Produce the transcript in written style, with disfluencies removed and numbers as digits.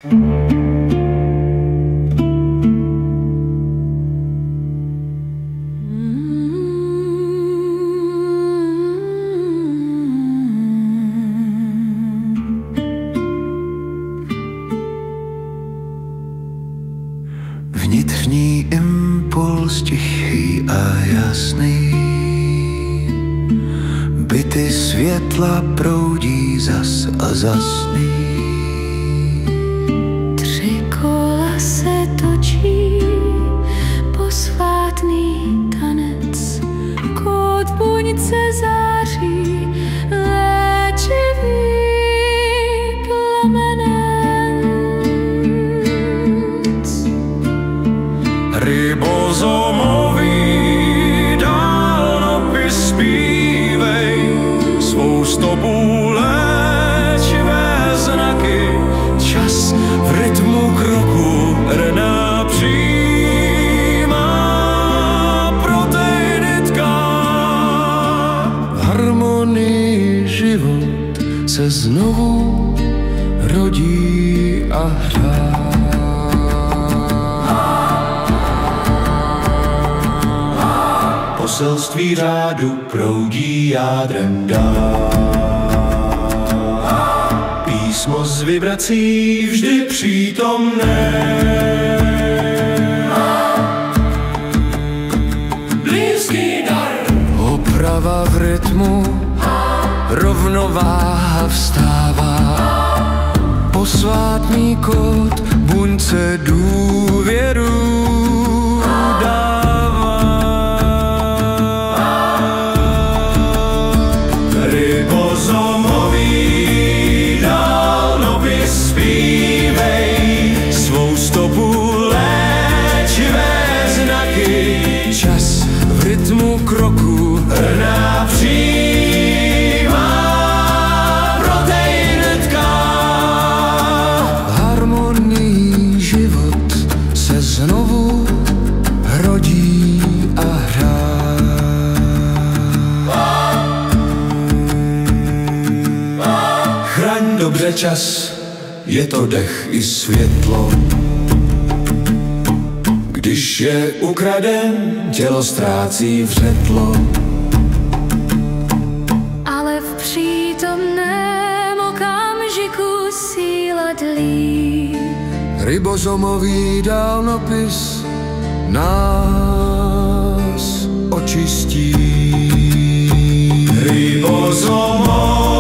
Vnitřní impuls tichý a jasný, byty světla proudí zas a zasný. Tři kola se točí, posvátný tanec, kód buňce září, léčivý plamenec. Ribozomový dálnopis zpívej, svou stopu léčivé znaky, čas v rytmu kroku rná přijímá proteiny tká. V harmonii život se znovu rodí a hrá. Poselství řádu proudí jádrem dál. Písmo z vibrací vždy přítomné. Blízký dar. Oprava v rytmu, rovnováha vstává. Posvátný kód buňce důvěru dává. Ribozomový dálnopis zpívej, svou stopu léčivé znaky, čas v rytmu kroku rná přijímá proteiny tká. V harmonii život se znovu rodí a hrá. Chraň dobře čas, je to dech i světlo. Když je ukraden, tělo ztrácí vřetlo. Ale v přítomném okamžiku síla dlí. Ribozomový dálnopis nás očistí. Ribozomový